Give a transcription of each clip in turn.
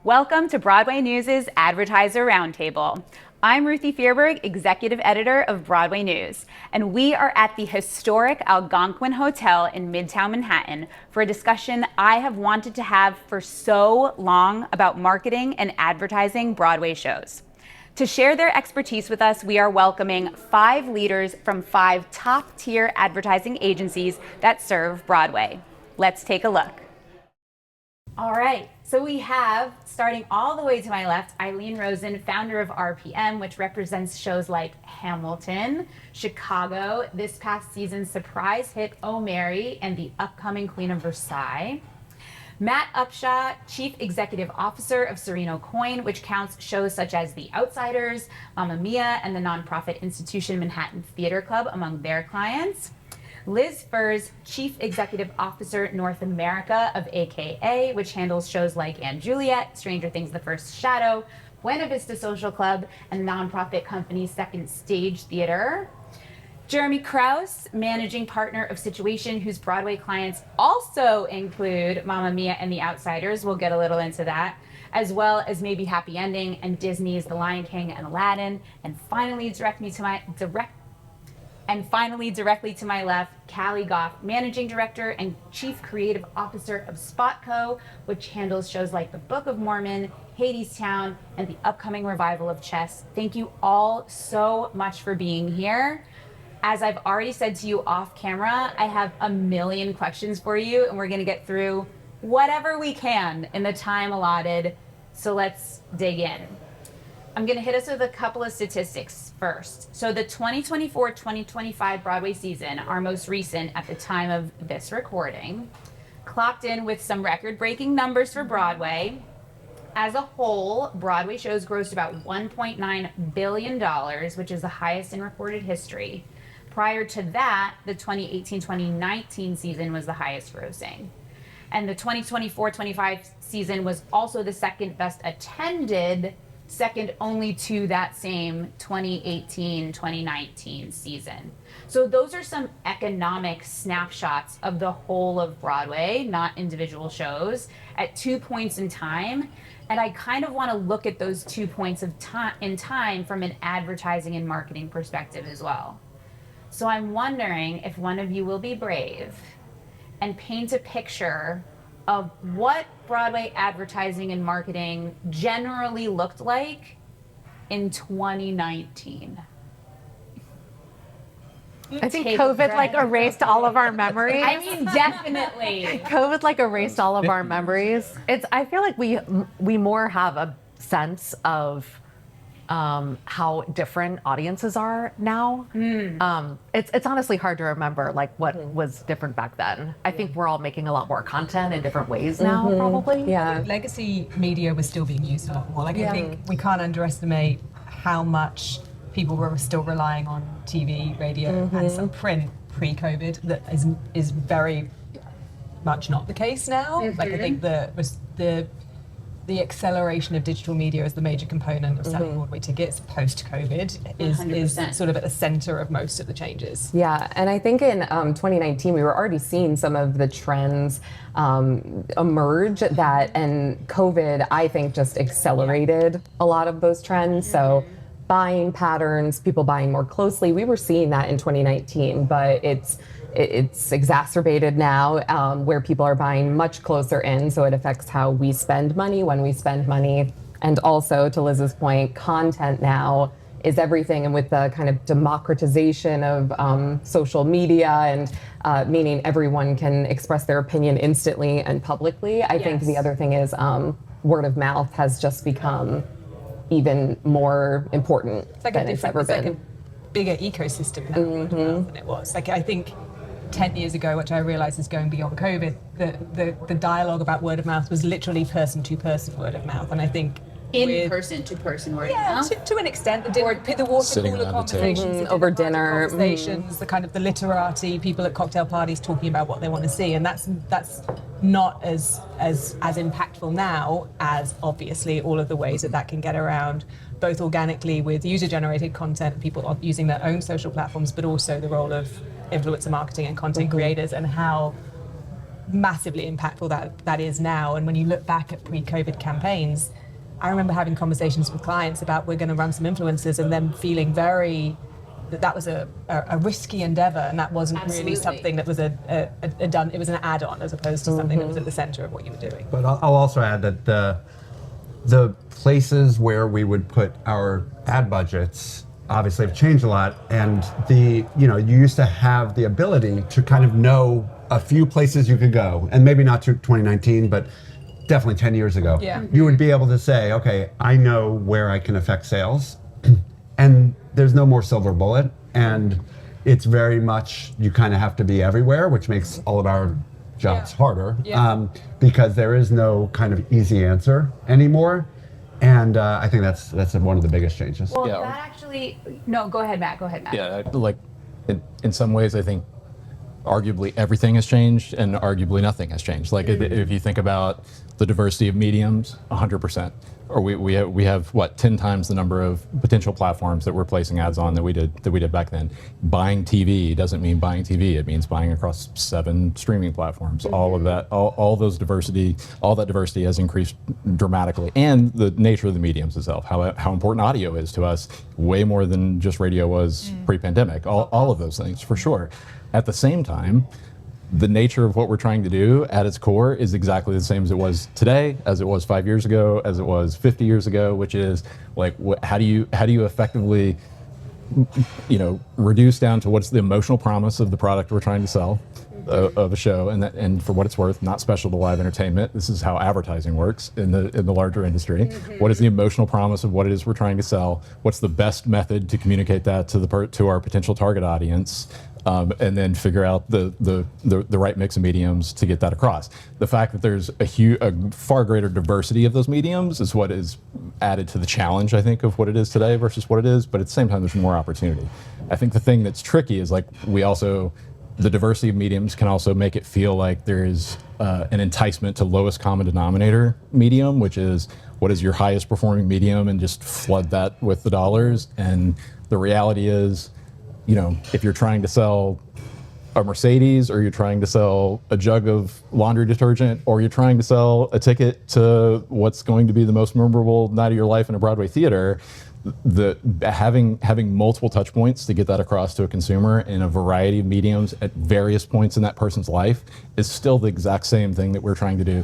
Welcome to Broadway News' Advertiser Roundtable. I'm Ruthie Fierberg, Executive Editor of Broadway News, and we are at the historic Algonquin Hotel in Midtown Manhattan for a discussion I have wanted to have for so long about marketing and advertising Broadway shows. To share their expertise with us, we are welcoming 5 leaders from 5 top-tier advertising agencies that serve Broadway. Let's take a look. All right, so we have, starting all the way to my left, Rosen, founder of RPM, which represents shows like Hamilton, Chicago, this past season's surprise hit Oh Mary, and the upcoming Queen of Versailles. Matt Upshaw, Chief Executive Officer of Sereno Coin, which counts shows such as The Outsiders, Mamma Mia, and the nonprofit institution Manhattan Theater Club among their clients. Liz Furze, Chief Executive Officer, North America of AKA, which handles shows like & Juliet, Stranger Things The First Shadow, Buena Vista Social Club, and the nonprofit company Second Stage Theater. Jeremy Kraus, Managing Partner of Situation, whose Broadway clients also include Mamma Mia and The Outsiders. We'll get a little into that, as well as maybe Happy Ending and Disney's The Lion King and Aladdin. And finally, directly to my left, Callie Goff, Managing Director and Chief Creative Officer of Spotco, which handles shows like The Book of Mormon, Hadestown, and the upcoming revival of Chess. Thank you all so much for being here. As I've already said to you off camera, I have a million questions for you, and we're gonna get through whatever we can in the time allotted. So let's dig in. I'm gonna hit us with a couple of statistics first. So the 2024-2025 Broadway season, our most recent at the time of this recording, clocked in with some record-breaking numbers for Broadway. As a whole, Broadway shows grossed about $1.9 billion, which is the highest in recorded history. Prior to that, the 2018-2019 season was the highest grossing. And the 2024-25 season was also the second best attended, second only to that same 2018-2019 season. So those are some economic snapshots of the whole of Broadway, not individual shows, at 2 points in time. And I kind of want to look at those 2 points of in time from an advertising and marketing perspective as well. So I'm wondering if one of you will be brave and paint a picture of what Broadway advertising and marketing generally looked like in 2019. I think COVID erased all of our memories. I mean, definitely. COVID erased all of our memories. I feel like we more have a sense of how different audiences are now. It's honestly hard to remember what was different back then. I think we're all making a lot more content in different ways now, probably. Yeah. Legacy media was still being used a lot more. I think we can't underestimate how much people were still relying on TV, radio, and some print pre-COVID. That is very much not the case now. I think the acceleration of digital media as the major component of selling Broadway tickets post-COVID is sort of at the center of most of the changes. Yeah, and I think in 2019 we were already seeing some of the trends emerge and COVID, I think, just accelerated a lot of those trends. So buying patterns, people buying more closely, we were seeing that in 2019, but it's exacerbated now, where people are buying much closer in, so it affects how we spend money, when we spend money. And also, to Liz's point, content now is everything, and with the kind of democratization of social media and meaning everyone can express their opinion instantly and publicly, I think the other thing is word of mouth has just become even more important than it's ever been. Like a bigger ecosystem now word of mouth than it was. I think 10 years ago, which I realize is going beyond COVID, the dialogue about word of mouth was literally person to person word of mouth. And I think person to person word of mouth? To an extent, the water cooler conversations, over dinner conversations, the kind of the literati, people at cocktail parties talking about what they want to see, and that's not as impactful now as obviously all of the ways that can get around, both organically with user-generated content, people using their own social platforms, but also the role of influencer marketing and content creators, and how massively impactful that is now. And when you look back at pre-COVID campaigns, I remember having conversations with clients about we're going to run some influencers and them feeling that was a risky endeavor, and that wasn't really something that was it was an add-on as opposed to something that was at the center of what you were doing. But I'll also add that the places where we would put our ad budgets obviously have changed a lot, and you used to have the ability to kind of know a few places you could go, and maybe not to 2019, but definitely 10 years ago. Yeah. You would be able to say, okay, I know where I can affect sales, and there's no more silver bullet, and it's very much, you kind of have to be everywhere, which makes all of our jobs harder, because there is no kind of easy answer anymore. And I think that's one of the biggest changes. Well, that actually, no, go ahead, Matt. Yeah, like in some ways, I think arguably everything has changed and arguably nothing has changed. Like if you think about the diversity of mediums, 100%. Or we have what, 10 times the number of potential platforms that we're placing ads on that we did back then. Buying TV doesn't mean buying TV. It means buying across 7 streaming platforms. All of that, all that diversity has increased dramatically, and the nature of the mediums itself. How important audio is to us, way more than just radio was pre-pandemic. All of those things for sure. At the same time, the nature of what we're trying to do at its core is exactly the same as it was today, as it was 5 years ago, as it was 50 years ago, which is like, how do you effectively, reduce down to what's the emotional promise of the product we're trying to sell, of a show, and for what it's worth, not special to live entertainment. This is how advertising works in the larger industry. What is the emotional promise of what it is we're trying to sell? What's the best method to communicate that to our potential target audience? And then figure out the right mix of mediums to get that across. The fact that there's a far greater diversity of those mediums is what is added to the challenge, I think, of what it is today versus what it is, but at the same time, there's more opportunity. I think the thing that's tricky is the diversity of mediums can also make it feel like there is an enticement to lowest common denominator medium, which is what is your highest performing medium, and just flood that with the dollars. And the reality is, if you're trying to sell a Mercedes, or you're trying to sell a jug of laundry detergent, or you're trying to sell a ticket to what's going to be the most memorable night of your life in a Broadway theater, having multiple touch points to get that across to a consumer in a variety of mediums at various points in that person's life is still the exact same thing that we're trying to do.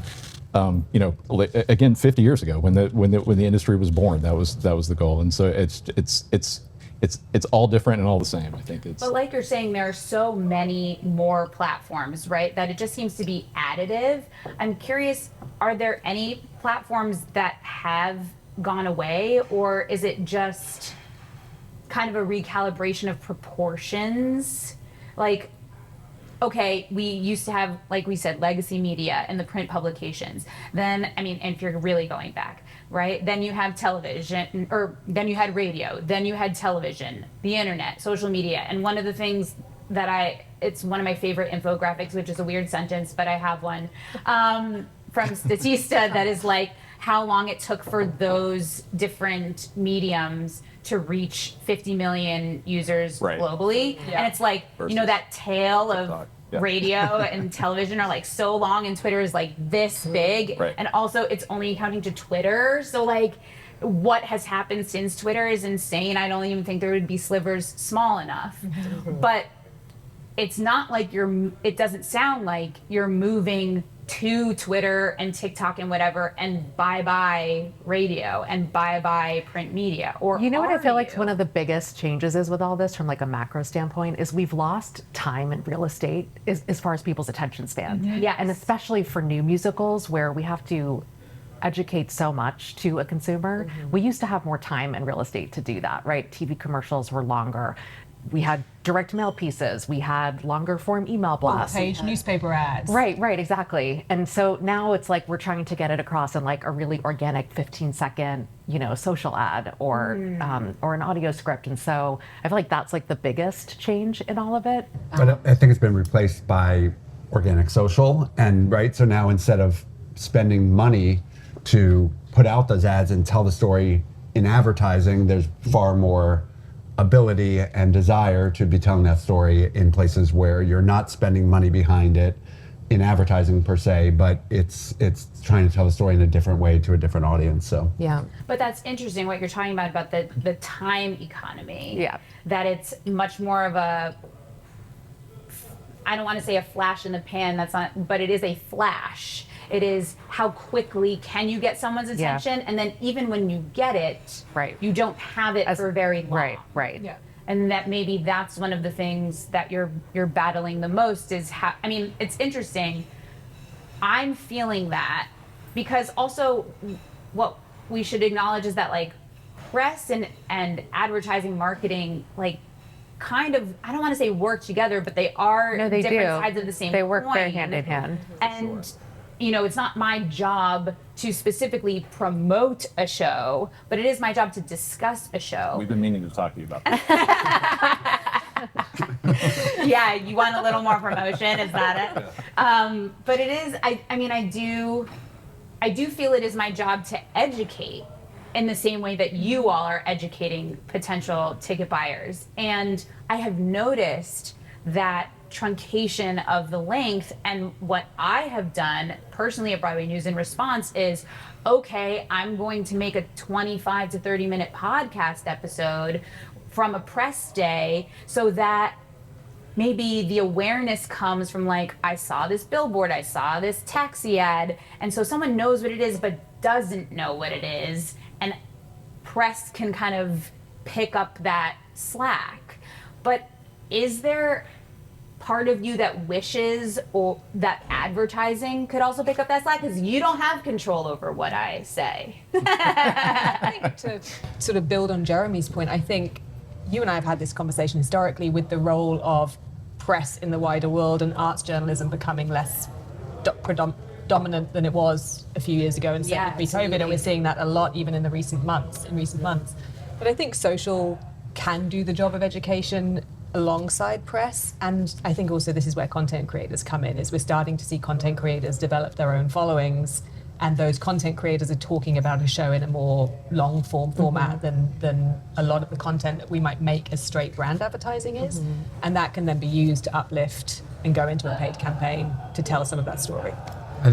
Again, 50 years ago, when the industry was born, that was the goal, and so it's all different and all the same. I think it's. But like you're saying, there are so many more platforms, right? That it just seems to be additive. I'm curious, are there any platforms that have gone away, or is it just kind of a recalibration of proportions? Like, okay, we used to have, like we said, legacy media and the print publications. Then, and if you're really going back, right? Then you have television, or then you had radio, then you had television, the internet, social media. And one of the things that it's one of my favorite infographics, which is a weird sentence, but I have one, from Statista that is like how long it took for those different mediums to reach 50 million users globally. Yeah. And it's like, that tail of radio and television are like so long, and Twitter is like this big. Right. And also it's only counting to Twitter. So like what has happened since Twitter is insane. I don't even think there would be slivers small enough. But it's not like it doesn't sound like you're moving to Twitter and TikTok and whatever, and bye-bye radio and bye-bye print media. Or what I feel like one of the biggest changes is with all this from like a macro standpoint is we've lost time in real estate as far as people's attention span. Yes. And especially for new musicals where we have to educate so much to a consumer. We used to have more time in real estate to do that, right? TV commercials were longer. We had direct mail pieces. We had longer form email blasts. Page newspaper ads. Right, exactly. And so now it's like we're trying to get it across in like a really organic 15-second, social ad or an audio script. And so I feel like that's like the biggest change in all of it. But I think it's been replaced by organic social, and so now instead of spending money to put out those ads and tell the story in advertising, there's far more ability and desire to be telling that story in places where you're not spending money behind it, in advertising per se, but it's trying to tell the story in a different way to a different audience. So Yeah. But that's interesting what you're talking about the time economy. Yeah. That it's much more of a, I don't want to say a flash in the pan, that's not, but it is a flash. It is how quickly can you get someone's attention, and then even when you get it, Right. you don't have it for very long. Right. Yeah. And that maybe that's one of the things that you're battling the most is how, I mean, it's interesting. I'm feeling that because also what we should acknowledge is that like press and advertising marketing, like kind of, I don't want to say work together, but they are No, they different do. sides of the same They work very coin. hand in hand. And you know, it's not my job to specifically promote a show, but it is my job to discuss a show. We've been meaning to talk to you about that. Yeah, you want a little more promotion, is that it? But it is, I mean, I do feel it is my job to educate in the same way that you all are educating potential ticket buyers. And I have noticed that truncation of the length, and what I have done personally at Broadway News in response is, okay, I'm going to make a 25 to 30 minute podcast episode from a press day so that maybe the awareness comes from like, I saw this billboard, I saw this taxi ad, and so someone knows what it is but doesn't know what it is, and press can kind of pick up that slack. But is there part of you that wishes or that advertising could also pick up that slack, because you don't have control over what I say? I think to sort of build on Jeremy's point, I think you and I have had this conversation historically with the role of press in the wider world and arts journalism becoming less dominant than it was a few years ago and certainly pre-COVID, and we're seeing that a lot even in recent months. But I think social can do the job of education alongside press, and I think also this is where content creators come in, is we're starting to see content creators develop their own followings, and those content creators are talking about a show in a more long form format than a lot of the content that we might make as straight brand advertising is, and that can then be used to uplift and go into a paid campaign to tell some of that story.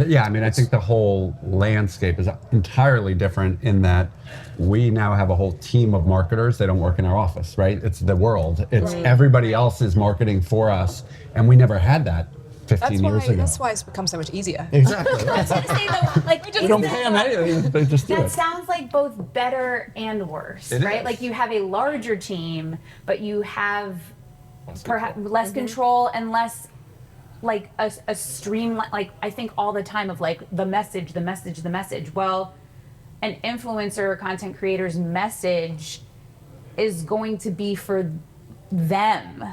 Yeah, I mean, I think the whole landscape is entirely different in that we now have a whole team of marketers. They don't work in our office, right? It's the world. It's everybody else is marketing for us, and we never had that 15 years ago. That's why it's become so much easier. Exactly. I was gonna say though, like We don't pay them anything. They just do that it. sounds like both better and worse, It right? is. Like you have a larger team, but you have perhaps less control and less like a streamline, like I think all the time of like the message. Well, an influencer or content creator's message is going to be for them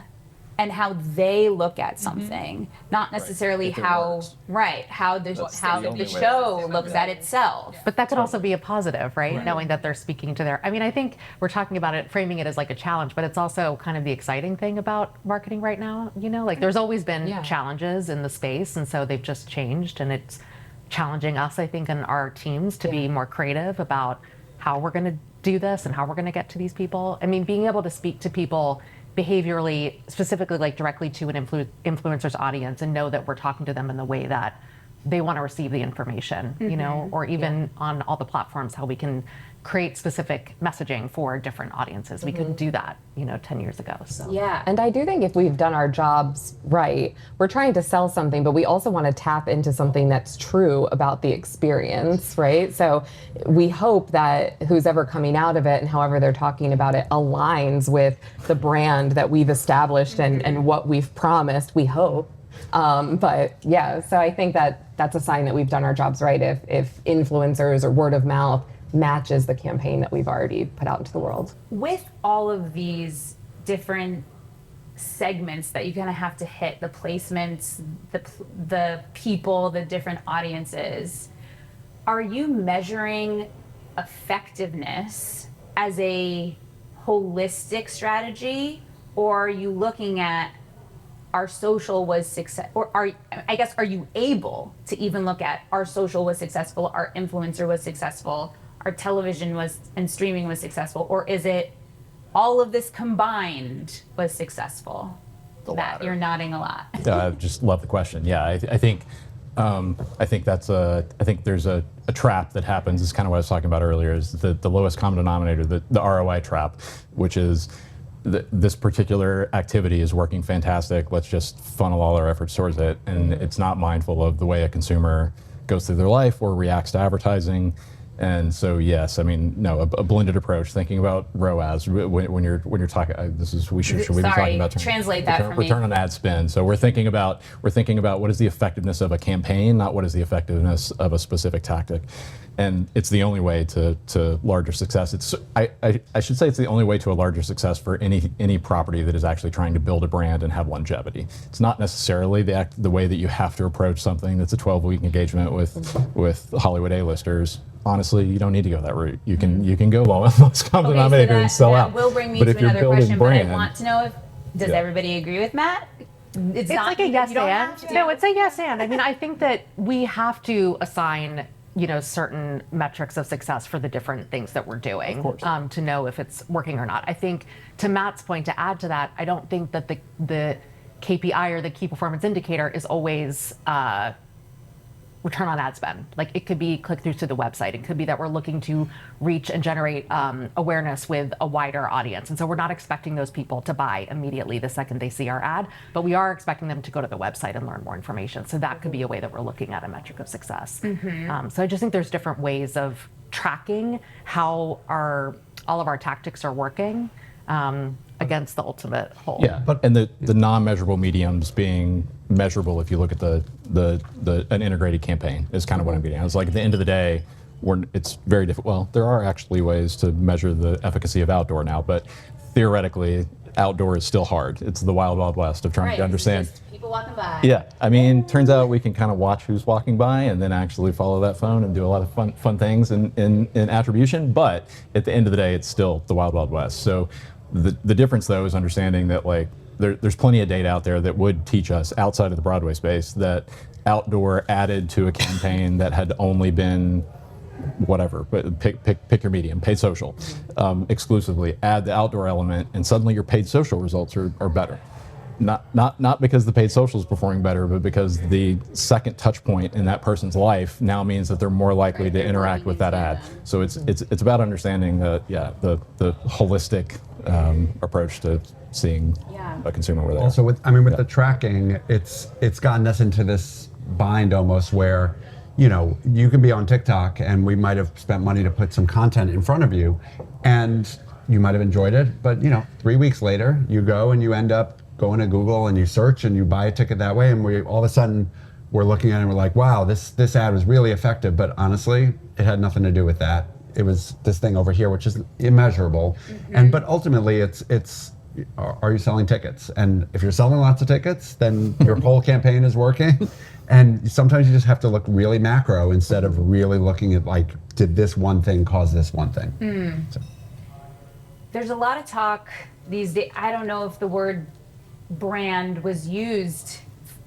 and how they look at something, not necessarily If it how works. how That's how the only the way. show looks at itself. But that could also be a positive, right? Knowing that they're speaking to their, I mean, I think we're talking about it, framing it as like a challenge, but it's also kind of the exciting thing about marketing right now, you know? Like there's always been challenges in the space, and so they've just changed, and it's challenging us, I think, and our teams to be more creative about how we're gonna do this and how we're gonna get to these people. I mean, being able to speak to people behaviorally, specifically like directly to an influencer's audience, and know that we're talking to them in the way that they want to receive the information, you know, or even on all the platforms, how we can create specific messaging for different audiences. We couldn't do that, you know, 10 years ago. So Yeah, and I do think if we've done our jobs right, we're trying to sell something, but we also want to tap into something that's true about the experience, right? So we hope that who's ever coming out of it and however they're talking about it aligns with the brand that we've established and what we've promised, we hope. But yeah, so I think that that's a sign that we've done our jobs right if influencers or word of mouth matches the campaign that we've already put out into the world. With all of these different segments that you're gonna have to hit, the placements, the people, the different audiences, are you measuring effectiveness as a holistic strategy, or are you looking at our social was success, or are you able to even look at our social was successful, our influencer was successful, our television was and streaming was successful, or is it all of this combined was successful? the Matt, latter. you're nodding a lot. I just love the question. Yeah, I think that's I think there's a trap that happens. Is kind of what I was talking about earlier. Is the lowest common denominator, the ROI trap, which is this particular activity is working fantastic. Let's just funnel all our efforts towards it, and it's not mindful of the way a consumer goes through their life or reacts to advertising. And so, yes, I mean, no, a blended approach, thinking about ROAS when you're talking. Should we be talking about translate that for me. return on ad spend? So we're thinking about what is the effectiveness of a campaign, not what is the effectiveness of a specific tactic. And it's the only way to larger success. I should say it's the only way to a larger success for any property that is actually trying to build a brand and have longevity. It's not necessarily the way that you have to approach something that's a 12-week engagement with Hollywood A-listers. Honestly, you don't need to go that route. You can go lowest common denominator and sell out. That will bring me But to if you're another building question, but I brand, want to know does everybody agree with Matt? It's like a yes and. No, it's a yes and. I mean, I think that we have to assign, certain metrics of success for the different things that we're doing to know if it's working or not. I think, to Matt's point, to add to that, I don't think that the KPI or the key performance indicator is always return on ad spend. Like, it could be click-throughs to the website. It could be that we're looking to reach and generate awareness with a wider audience. And so we're not expecting those people to buy immediately the second they see our ad, but we are expecting them to go to the website and learn more information. So that could be a way that we're looking at a metric of success. So I just think there's different ways of tracking how all of our tactics are working against the ultimate whole. Yeah, and the non-measurable mediums being measurable if you look at an integrated campaign is kind of what I'm getting at. It's like, at the end of the day, it's very difficult. Well, there are actually ways to measure the efficacy of outdoor now, but theoretically, outdoor is still hard. It's the wild, wild west of trying to understand. Just people walking by. Yeah, I mean, turns out we can kind of watch who's walking by and then actually follow that phone and do a lot of fun things in attribution. But at the end of the day, it's still the wild, wild west. So the difference, though, is understanding that, like, there's plenty of data out there that would teach us, outside of the Broadway space, that outdoor added to a campaign that had only been whatever, but pick your medium, paid social, exclusively, add the outdoor element, and suddenly your paid social results are better. Not because the paid social is performing better, but because the second touch point in that person's life now means that they're more likely to interact with that ad. So it's about understanding the holistic approach to seeing a consumer where they are. Also, with the tracking, it's gotten us into this bind almost where, you can be on TikTok and we might have spent money to put some content in front of you, and you might have enjoyed it, but 3 weeks later, you go and you end up going to Google and you search and you buy a ticket that way, and all of a sudden we're looking at it and we're like, wow, this ad was really effective, but honestly, it had nothing to do with that. It was this thing over here, which is immeasurable. But ultimately, it's are you selling tickets? And if you're selling lots of tickets, then your whole campaign is working. And sometimes you just have to look really macro instead of really looking at, like, did this one thing cause this one thing? So. There's a lot of talk these days. I don't know if the word brand was used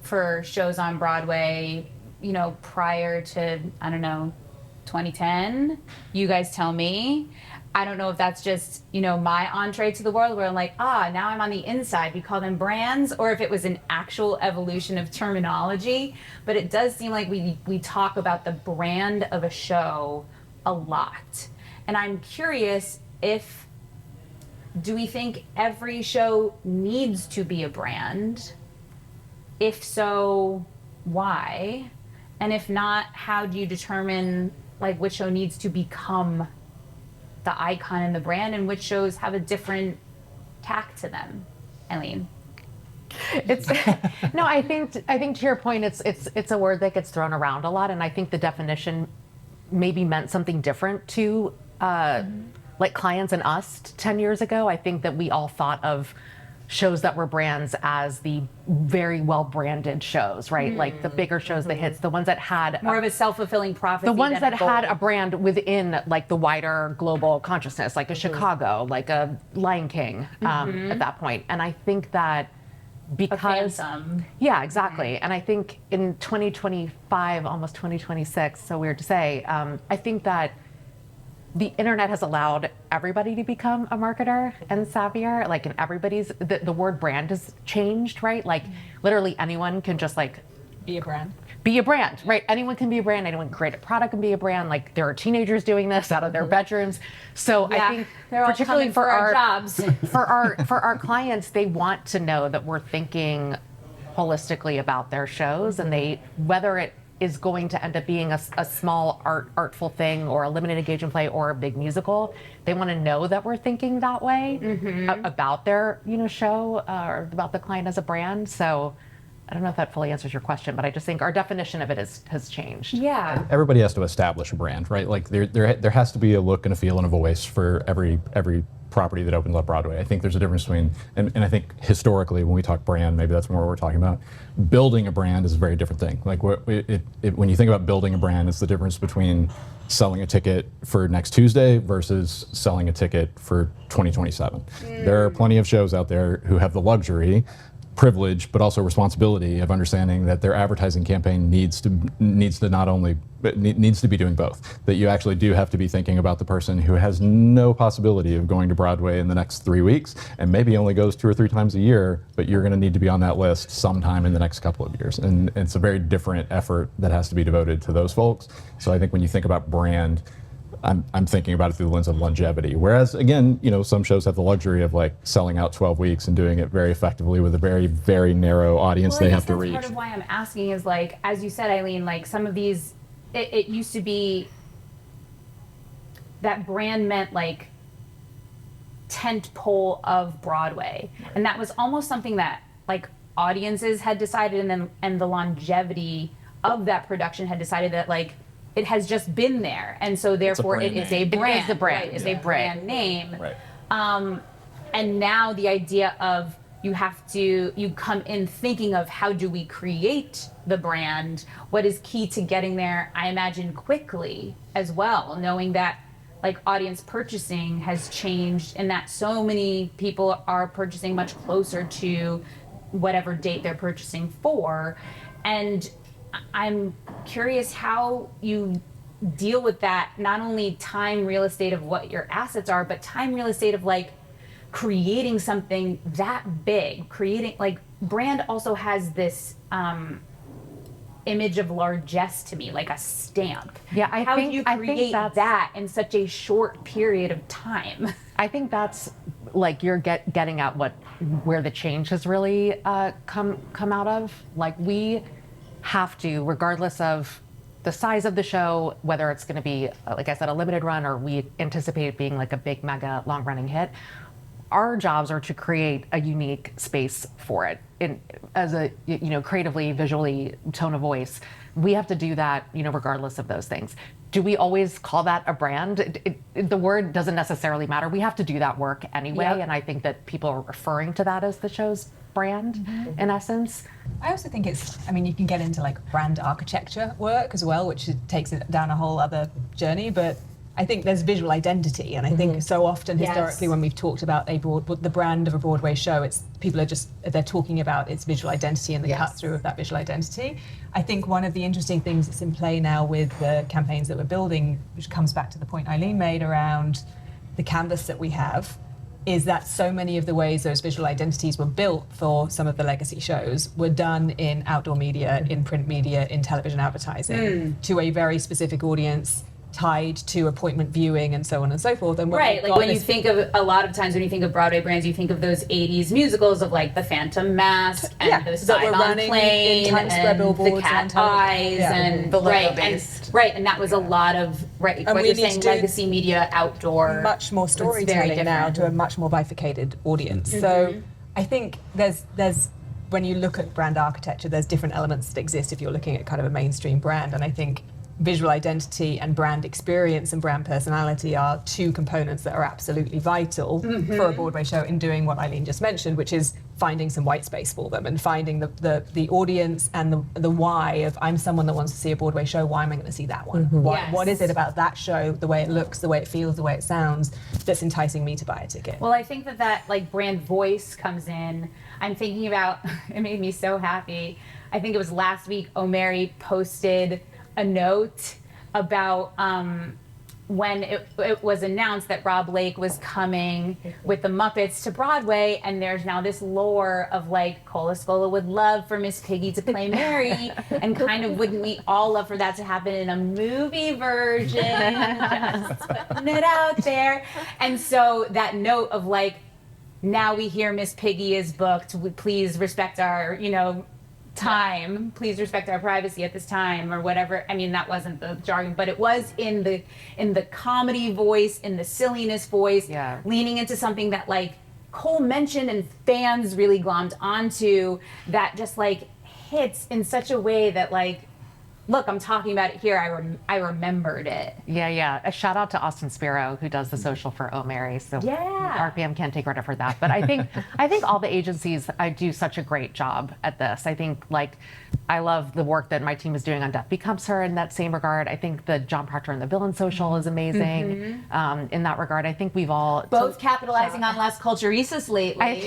for shows on Broadway, prior to, 2010. You guys tell me. I don't know if that's just, my entree to the world where I'm like, now I'm on the inside. We call them brands, or if it was an actual evolution of terminology. But it does seem like we talk about the brand of a show a lot. And I'm curious, do we think every show needs to be a brand? If so, why? And if not, how do you determine, like, which show needs to become the icon and the brand, and which shows have a different tack to them? Ilene. No, I think to your point, it's a word that gets thrown around a lot, and I think the definition maybe meant something different to like clients and us 10 years ago. I think that we all thought of shows that were brands as the very well branded shows, right? Like the bigger shows, the hits, the ones that had more of a self-fulfilling prophecy. The ones that had a brand within, like, the wider global consciousness, like a Chicago, like a Lion King at that point. And I think that because yeah, exactly. And I think in 2025, almost 2026, so weird to say, I think that the internet has allowed everybody to become a marketer and savvier. Like, and everybody's the word brand has changed, right? Like, literally anyone can just like Be a brand. be a brand, right? Anyone can be a brand. Anyone can create a product and be a brand. Like, there are teenagers doing this out of their bedrooms. So I think they're all particularly coming for our jobs. for our clients, they want to know that we're thinking holistically about their shows, and they, whether it is going to end up being a small artful thing or a limited engagement play or a big musical, they want to know that we're thinking that way about their show or about the client as a brand. So I don't know if that fully answers your question, but I just think our definition of it has changed. Yeah. Everybody has to establish a brand, right? Like there has to be a look and a feel and a voice for every property that opens up Broadway. I think there's a difference between, and I think historically when we talk brand, maybe that's more what we're talking about. Building a brand is a very different thing. Like when you think about building a brand, it's the difference between selling a ticket for next Tuesday versus selling a ticket for 2027. There are plenty of shows out there who have the luxury, privilege, but also responsibility of understanding that their advertising campaign needs to be doing both. That you actually do have to be thinking about the person who has no possibility of going to Broadway in the next 3 weeks and maybe only goes 2 or 3 times a year, but you're going to need to be on that list sometime in the next couple of years. And it's a very different effort that has to be devoted to those folks. So I think when you think about brand, I'm thinking about it through the lens of longevity. Whereas, again, some shows have the luxury of like selling out 12 weeks and doing it very effectively with a very, very narrow audience they have to reach. Part of why I'm asking is, like, as you said, Ilene, like some of these, it used to be that brand meant like tent pole of Broadway, and that was almost something that like audiences had decided, and the longevity of that production had decided that like it has just been there, and so therefore it is a brand. It is the brand. Right? It's a brand name. Right. And now the idea of you come in thinking of how do we create the brand? What is key to getting there? I imagine quickly as well, knowing that like audience purchasing has changed and that so many people are purchasing much closer to whatever date they're purchasing for. And I'm curious how you deal with that, not only time real estate of what your assets are, but time real estate of like creating something that big. Creating, like, brand also has this image of largesse to me, like a stamp. Yeah, how do you create that in such a short period of time? I think that's like you're getting at where the change has really come out of. Like, we have to, regardless of the size of the show, whether it's going to be, like I said, a limited run or we anticipate it being like a big, mega, long-running hit, our jobs are to create a unique space for it. As a, creatively, visually, tone of voice, we have to do that, regardless of those things. Do we always call that a brand? The word doesn't necessarily matter. We have to do that work anyway, and I think that people are referring to that as the show's brand, in essence. I also think you can get into like brand architecture work as well, which takes it down a whole other journey, but I think there's visual identity, and I think so often historically when we've talked about the brand of a Broadway show, it's people they're talking about its visual identity and the cut through of that visual identity. I think one of the interesting things that's in play now with the campaigns that we're building, which comes back to the point Ilene made around the canvas that we have, is that so many of the ways those visual identities were built for some of the legacy shows were done in outdoor media, in print media, in television advertising, to a very specific audience, tied to appointment viewing and so on and so forth. And right, like when you think of, a lot of times when you think of Broadway brands, you think of those 80s musicals of like the Phantom Mask and the Saigon Plane and the Cat Eyes and the logo-based. Right, and that was a lot of, right, what you're saying, legacy media, outdoor. Much more storytelling now to a much more bifurcated audience. So I think there's when you look at brand architecture, there's different elements that exist if you're looking at kind of a mainstream brand. And I think visual identity and brand experience and brand personality are two components that are absolutely vital for a Broadway show in doing what Ilene just mentioned, which is finding some white space for them and finding the audience and the why of, I'm someone that wants to see a Broadway show, why am I going to see that one? What is it about that show, the way it looks, the way it feels, the way it sounds, that's enticing me to buy a ticket? Well, I think that like brand voice comes in. I'm thinking about, it made me so happy. I think it was last week, O'Mary posted a note about when it was announced that Rob Lake was coming with the Muppets to Broadway, and there's now this lore of like Cola Scola would love for Miss Piggy to play Mary, and kind of wouldn't we all love for that to happen in a movie version? Just putting it out there. And so that note of like, now we hear Miss Piggy is booked. Please respect our, time. Please respect our privacy at this time, or whatever. I mean, that wasn't the jargon, but it was in the comedy voice, in the silliness voice, leaning into something that like Cole mentioned and fans really glommed onto, that just like hits in such a way that like, look, I'm talking about it here. I remembered it. Yeah. A shout out to Austin Spiro, who does the social for Oh Mary. So RPM can't take credit for that. But I think all the agencies do such a great job at this. I think I love the work that my team is doing on Death Becomes Her in that same regard. I think the John Proctor and the Villain social is amazing in that regard. I think we've all both capitalizing on Las Culturistas lately. I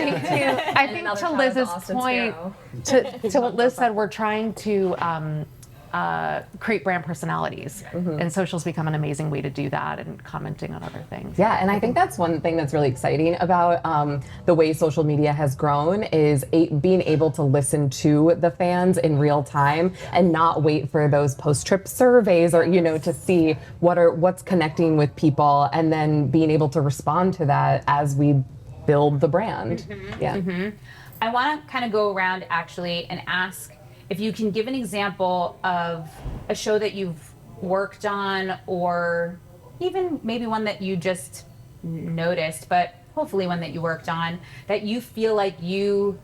think to Liz's point, to what Liz said, we're trying to create brand personalities, and socials become an amazing way to do that, and commenting on other things. Yeah, and I think that's one thing that's really exciting about the way social media has grown is being able to listen to the fans in real time and not wait for those post-trip surveys or to see what's connecting with people, and then being able to respond to that as we build the brand. I want to kind of go around actually and ask if you can give an example of a show that you've worked on, or even maybe one that you just noticed, but hopefully one that you worked on, that you feel like you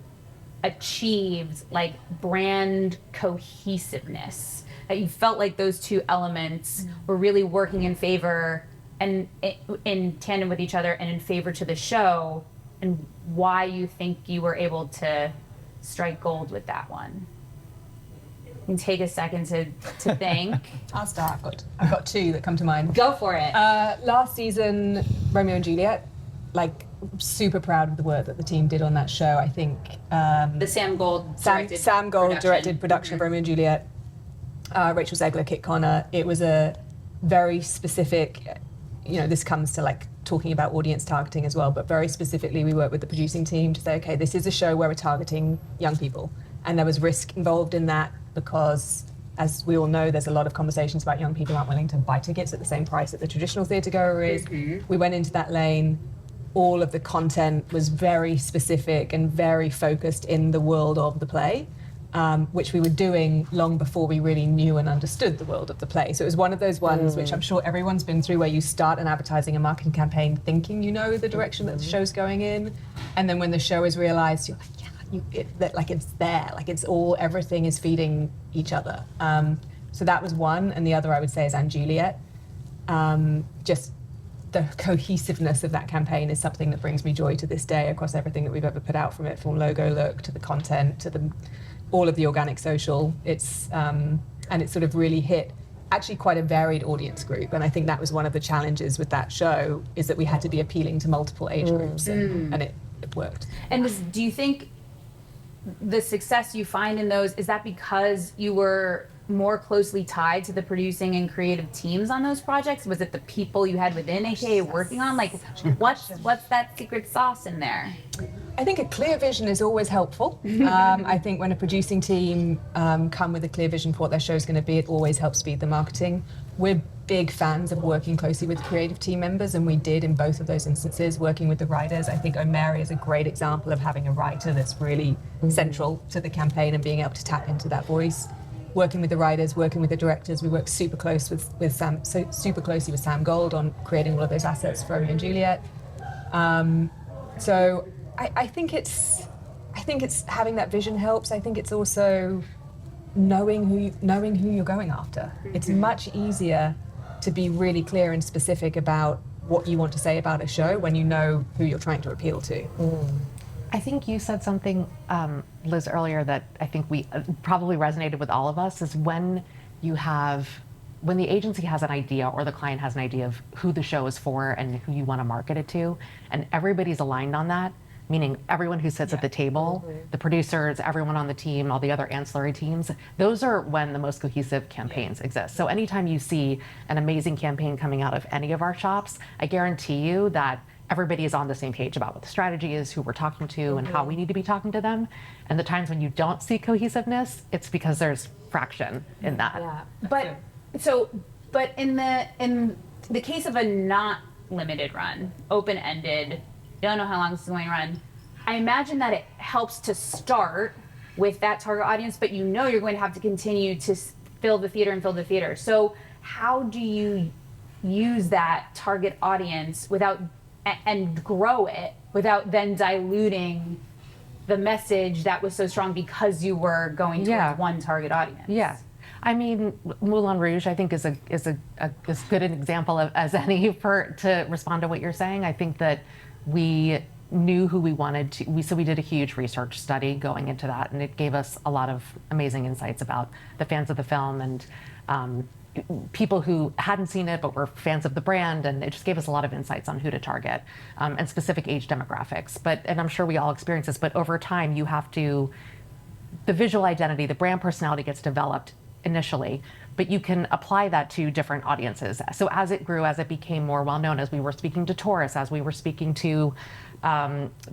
achieved like brand cohesiveness, that you felt like those two elements were really working in favor and in tandem with each other and in favor to the show, and why you think you were able to strike gold with that one. You can take a second to think. I'll start. I've got two that come to mind. Go for it. Last season, Romeo and Juliet, super proud of the work that the team did on that show. I think the Sam Gold directed production of Romeo and Juliet. Rachel Zegler, Kit Connor. It was a very specific, this comes to talking about audience targeting as well, but very specifically we worked with the producing team to say, okay, this is a show where we're targeting young people. And there was risk involved in that because, as we all know, there's a lot of conversations about young people aren't willing to buy tickets at the same price that the traditional theatre goer is. We went into that lane. All of the content was very specific and very focused in the world of the play, which we were doing long before we really knew and understood the world of the play. So it was one of those ones which I'm sure everyone's been through, where you start an advertising and marketing campaign thinking you know the direction that the show's going in, and then when the show is realised, you're like, it's there, everything is feeding each other. So that was one, and the other I would say is Anne Juliet. Just the cohesiveness of that campaign is something that brings me joy to this day across everything that we've ever put out, from logo look to the content to all of the organic social. It's and it sort of really hit actually quite a varied audience group, and I think that was one of the challenges with that show, is that we had to be appealing to multiple age groups, and it worked. And do you think the success you find in those, is that because you were more closely tied to the producing and creative teams on those projects? Was it the people you had within AKA working on? What's that secret sauce in there? I think a clear vision is always helpful. I think when a producing team come with a clear vision for what their show is going to be, it always helps speed the marketing. We're big fans of working closely with creative team members, and we did in both of those instances, working with the writers. I think Oh Mary is a great example of having a writer that's really central to the campaign and being able to tap into that voice. Working with the writers, working with the directors, we worked super closely with Sam Gold on creating all of those assets for Romeo and Juliet. So I think it's having that vision helps. I think it's also knowing who you're going after. It's much easier to be really clear and specific about what you want to say about a show when you know who you're trying to appeal to. I think you said something, Liz, earlier that I think we probably resonated with all of us, is when the agency has an idea or the client has an idea of who the show is for and who you want to market it to, and everybody's aligned on that, meaning everyone who sits at the table, the producers, everyone on the team, all the other ancillary teams, those are when the most cohesive campaigns exist. So anytime you see an amazing campaign coming out of any of our shops, I guarantee you that everybody is on the same page about what the strategy is, who we're talking to, and how we need to be talking to them. And the times when you don't see cohesiveness, it's because there's fraction in that. But in the case of a not limited run, open-ended, don't know how long this is going to run, I imagine that it helps to start with that target audience, but you know you're going to have to continue to fill the theater. So how do you use that target audience and grow it without then diluting the message that was so strong because you were going towards one target audience? Yeah. I mean, Moulin Rouge, I think, is as good an example as any to respond to what you're saying. I think that we knew who we wanted to. So we did a huge research study going into that, and it gave us a lot of amazing insights about the fans of the film and people who hadn't seen it but were fans of the brand, and it just gave us a lot of insights on who to target and specific age demographics. And I'm sure we all experience this, but over time the visual identity, the brand personality gets developed initially, but you can apply that to different audiences. So as it grew, as it became more well-known, as we were speaking to tourists, as we were speaking to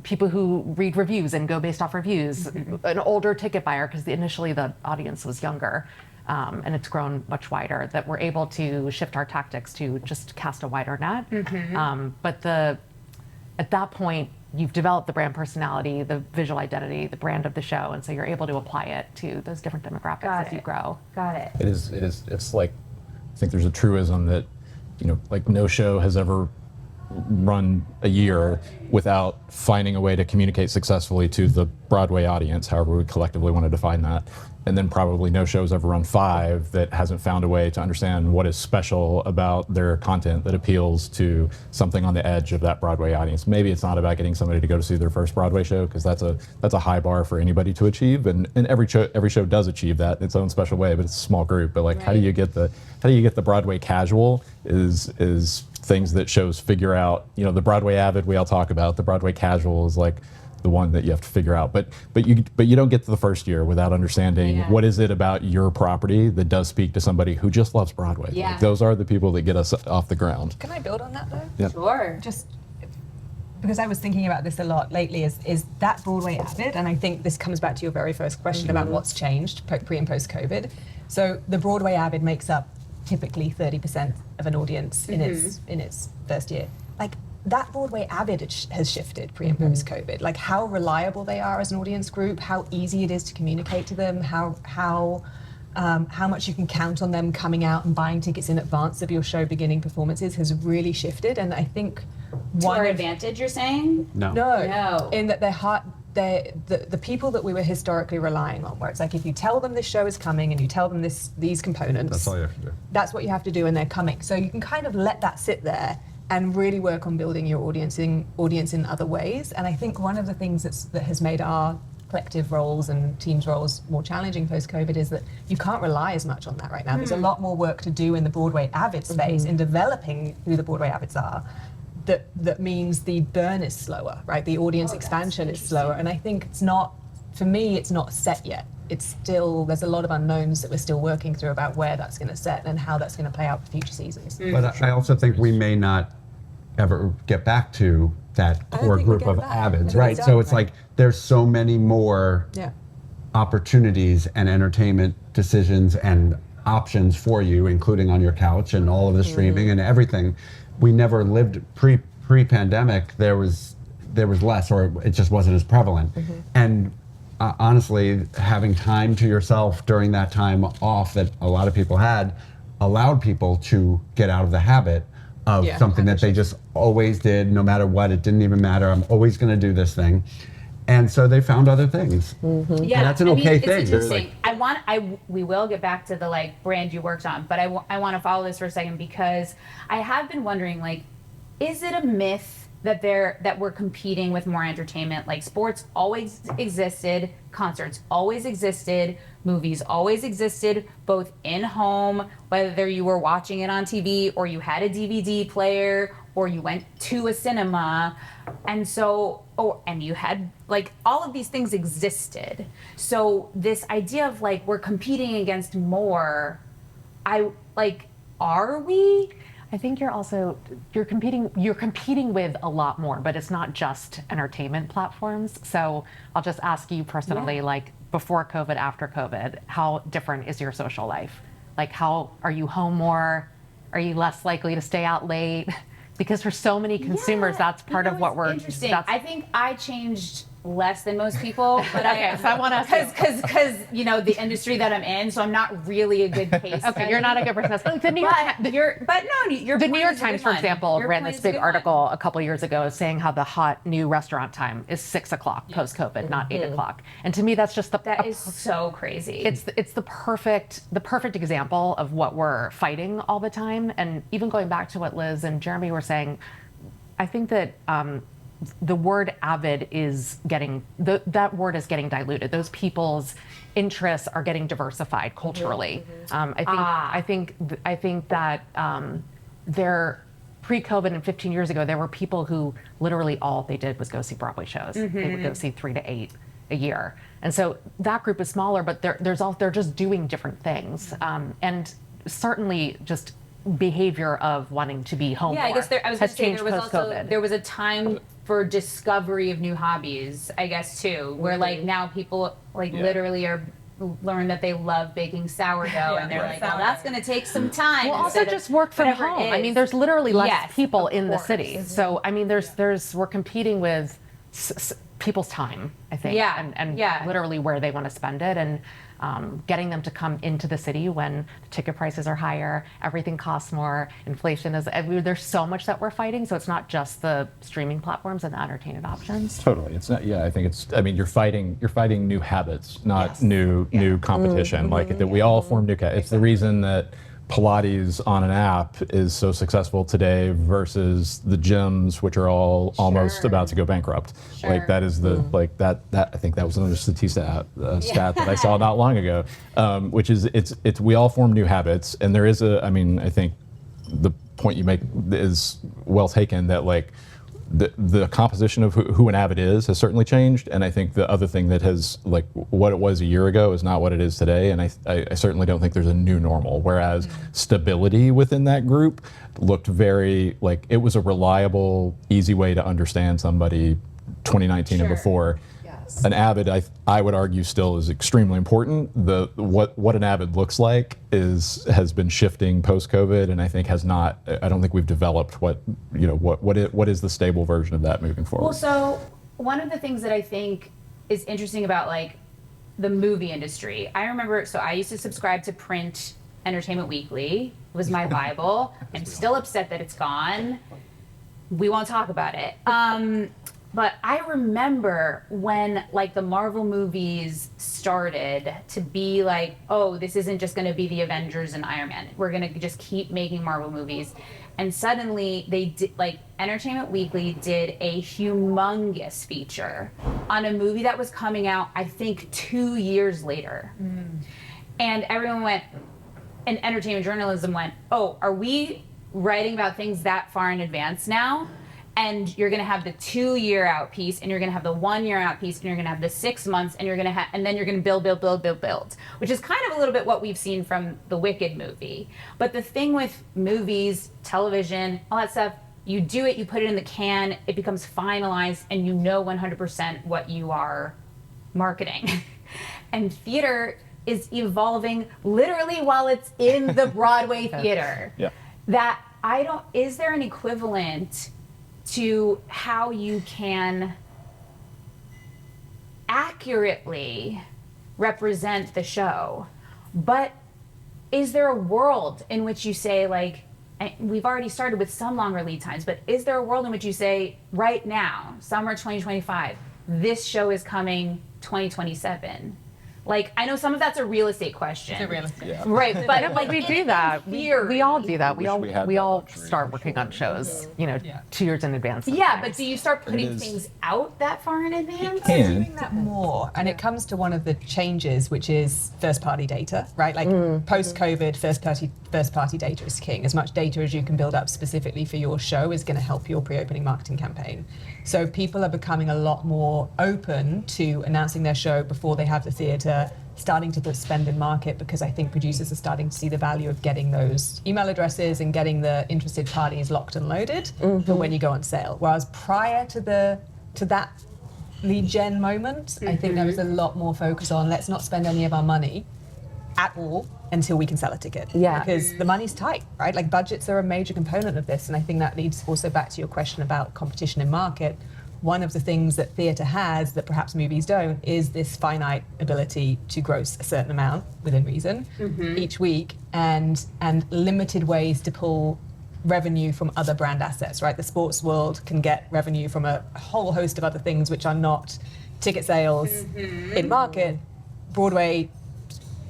people who read reviews and go based off reviews, an older ticket buyer, because initially the audience was younger, and it's grown much wider, that we're able to shift our tactics to just cast a wider net. But at that point, you've developed the brand personality, the visual identity, the brand of the show, and so you're able to apply it to those different demographics as you grow. Got it. It's like, I think there's a truism that, like no show has ever run a year without finding a way to communicate successfully to the Broadway audience, however we collectively want to define that. And then probably no show's ever run 5 that hasn't found a way to understand what is special about their content that appeals to something on the edge of that Broadway audience. Maybe it's not about getting somebody to go to see their first Broadway show, because that's a high bar for anybody to achieve, and every show does achieve that in its own special way, but it's a small group. But like, how do you get the Broadway casual is things that shows figure out. The Broadway avid we all talk about. The Broadway casual is like the one that you have to figure out. But you don't get to the first year without understanding what is it about your property that does speak to somebody who just loves Broadway. Yeah. Like, those are the people that get us off the ground. Can I build on that though? Yeah. Sure. Just because I was thinking about this a lot lately, is that Broadway avid, and I think this comes back to your very first question about what's changed pre and post COVID. So the Broadway avid makes up typically 30% of an audience in its first year. Like, that Broadway avid has shifted pre and post COVID. Like, how reliable they are as an audience group, how easy it is to communicate to them, how much you can count on them coming out and buying tickets in advance of your show beginning performances has really shifted. And I think To our advantage, you're saying? No. In that the people that we were historically relying on, where it's like, if you tell them this show is coming and you tell them these components, That's all you have to do. that's what you have to do, and they're coming. So you can kind of let that sit there and really work on building your audience in other ways. And I think one of the things that has made our collective roles and teams roles more challenging post-COVID is that you can't rely as much on that right now. There's a lot more work to do in the Broadway avid space in developing who the Broadway avids are. That means the burn is slower, right? The audience expansion is slower. And I think it's not set yet. It's still, there's a lot of unknowns that we're still working through about where that's going to set and how that's going to play out for future seasons. But I also think we may not ever get back to that core think we're group of getting back. avids, I right? think So so. it's like there's so many more Yeah. opportunities and entertainment decisions and options for you, including on your couch and all of the streaming and everything. We never lived pre-pandemic. There was less, or it just wasn't as prevalent. And honestly, having time to yourself during that time off that a lot of people had allowed people to get out of the habit of something that they just always did, no matter what. It didn't even matter. I'm always going to do this thing. And so they found other things. Yeah, And that's an okay it's thing. interesting. We will get back to the brand you worked on, but I want to follow this for a second, because I have been wondering, is it a myth that we're competing with more entertainment? Like, sports always existed, concerts always existed, movies always existed, both in home, whether you were watching it on TV or you had a DVD player or you went to a cinema. And so, and you had, like, all of these things existed. So this idea of, like, we're competing against more, are we? I think you're competing with a lot more, but it's not just entertainment platforms. So I'll just ask you personally, like, before COVID, after COVID, how different is your social life? Like, how are you home more? Are you less likely to stay out late? Because for so many consumers, that's part of what we're. Interesting. I think I changed less than most people, but okay, so I want to because the industry that I'm in, so I'm not really a good case. Okay, you're not a good person. The New York Times, for example, ran this big article a couple years ago saying how the hot new restaurant time is 6 o'clock post-COVID, not 8 o'clock. And to me, that's just that is so crazy. It's the perfect example of what we're fighting all the time. And even going back to what Liz and Jeremy were saying, I think that the word avid is that word is getting diluted. Those people's interests are getting diversified culturally. I think that there, pre-COVID and 15 years ago, there were people who literally all they did was go see Broadway shows. They would go see 3 to 8 a year, and so that group is smaller, but they're just doing different things, and certainly just behavior of wanting to be home more I guess I was has going to changed say post-COVID. there was a time for discovery of new hobbies, I guess, too, where like now people literally learn that they love baking sourdough, and they're like, well, that's going to take some time. Well, also just work from home. I mean, there's literally less people in the city, so I mean, we're competing with people's time, I think, and literally where they want to spend it, and getting them to come into the city when the ticket prices are higher, everything costs more, inflation is, there's so much that we're fighting, so it's not just the streaming platforms and the entertainment options. Totally. It's not, I think you're fighting new habits, not new competition. Like that we all form new, it's the reason that Pilates on an app is so successcul today versus the gyms, which are all almost about to go bankrupt. Like that is the that I think that was another stat that I saw not long ago, which is it's we all form new habits, and there is I think the point you make is well taken, that like the composition of who an avid is has certainly changed, and I think the other thing that has, like, what it was a year ago is not what it is today, and I certainly don't think there's a new normal, whereas stability within that group looked very like it was a reliable, easy way to understand somebody 2019 and before. An avid, I would argue, still is extremely important. What an avid looks like has been shifting post-COVID, and I think I don't think we've developed what is the stable version of that moving forward. Well, so one of the things that I think is interesting about like the movie industry, I remember, so I used to subscribe to Print Entertainment Weekly. It was my Bible. I'm still upset that it's gone. We won't talk about it. But I remember when like the Marvel movies started to be like, oh, this isn't just going to be the Avengers and Iron Man. We're going to just keep making Marvel movies. And suddenly they did, like, Entertainment Weekly did a humongous feature on a movie that was coming out, I think, 2 years later. And everyone went, and entertainment journalism went, oh, are we writing about things that far in advance now? And you're going to have the 2-year out piece, and you're going to have the 1-year out piece, and you're going to have the 6 months, and you're going to have, and then you're going to build, which is kind of a little bit what we've seen from the Wicked movie. But the thing with movies, television, all that stuff, you do it, you put it in the can, it becomes finalized, and you know 100% what you are marketing. And theater is evolving literally while it's in the Broadway theater. That is there an equivalent to how you can accurately represent the show, but is there a world in which you say, like, we've already started with some longer lead times, but is there a world in which you say, right now, summer 2025, this show is coming 2027? Like, I know some of that's a real estate question. It's a real estate. Right, but But like we do that. We all do that. We we had that all luxury. start working on shows, 2 years in advance. Yeah, but do you start putting is- things out that far in advance? Can. Doing that more, and it comes to one of the changes, which is first-party data, right? Like post-COVID, first-party data is king. As much data as you can build up specifically for your show is going to help your pre-opening marketing campaign. So people are becoming a lot more open to announcing their show before they have the theatre, starting to put spend in market, because I think producers are starting to see the value of getting those email addresses and getting the interested parties locked and loaded for when you go on sale. Whereas prior to that lead gen moment, I think there was a lot more focus on let's not spend any of our money at all until we can sell a ticket. Yeah. Because the money's tight, right? Like budgets are a major component of this, and I think that leads also back to your question about competition in market. One of the things that theatre has that perhaps movies don't is this finite ability to gross a certain amount within reason each week, and limited ways to pull revenue from other brand assets, right? The sports world can get revenue from a whole host of other things which are not ticket sales in market. Broadway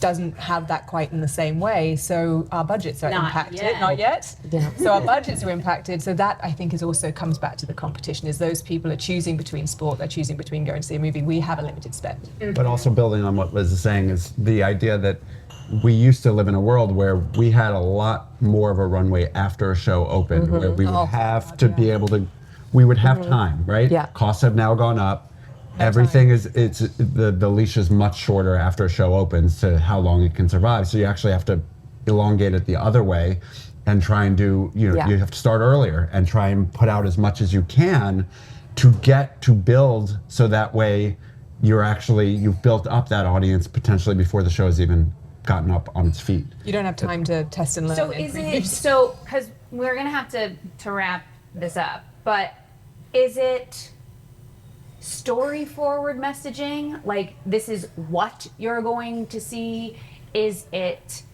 doesn't have that quite in the same way, so our budgets are Not impacted. yet. Not yet. Yeah. So our budgets are impacted. So that I think is also comes back to the competition. Is those people are choosing between sport, they're choosing between going to see a movie. We have a limited spend. But also building on what Liz is saying is the idea that we used to live in a world where we had a lot more of a runway after a show opened, where we would have to be able to, we would have time, right? Yeah. Costs have now gone up. Everything is, the leash is much shorter after a show opens to how long it can survive. So you actually have to elongate it the other way and try and do, you have to start earlier and try and put out as much as you can to get to build, so that way you've built up that audience potentially before the show has even gotten up on its feet. You don't have time to test and learn. So in is previews. it, so, because we're gonna have to wrap this up, but is it story forward messaging? Like, this is what you're going to see? Is it,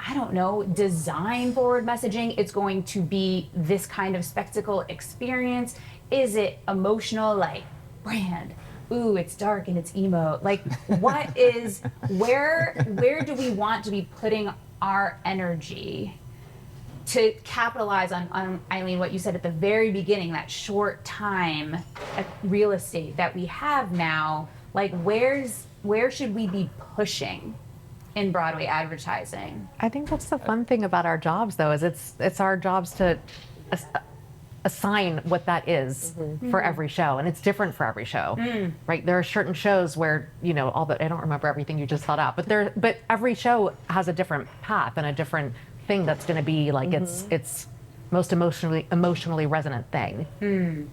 I don't know, design forward messaging? It's going to be this kind of spectacle experience? Is it emotional, like brand? Ooh, it's dark and it's emo. Like, what is, where do we want to be putting our energy to capitalize on Ilene, what you said at the very beginning, that short time at real estate that we have now? Like, where should we be pushing in Broadway advertising? I think that's the fun thing about our jobs, though, is it's our jobs to assign what that is for every show, and it's different for every show, right? There are certain shows where I don't remember everything you just thought out, but every show has a different path and a different thing that's going to be like its most emotionally resonant thing.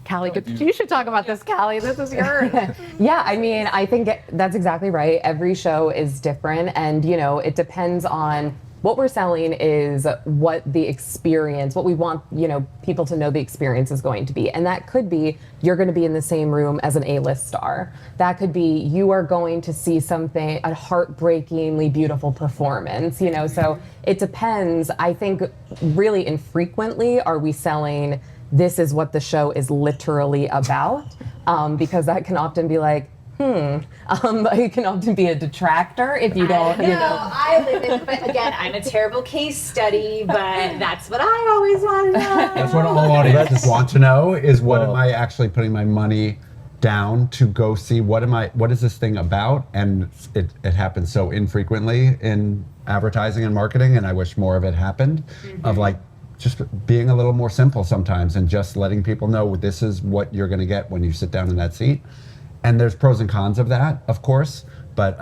Callie, you should talk about this, Callie. This is yours. Yeah, I mean, I think that's exactly right. Every show is different, and it depends on what we're selling is what the experience, what we want, people to know the experience is going to be. And that could be you're going to be in the same room as an A-list star. That could be you are going to see something, a heartbreakingly beautiful performance, So it depends. I think really infrequently are we selling this is what the show is literally about, because that can often be like, it can often be a detractor if you don't, I live in, but again, I'm a terrible case study, but that's what I always want to know. That's what all audiences want to know is what am I actually putting my money down to go see? What is this thing about? And it happens so infrequently in advertising and marketing, and I wish more of it happened, of like just being a little more simple sometimes and just letting people know this is what you're going to get when you sit down in that seat. And there's pros and cons of that, of course, but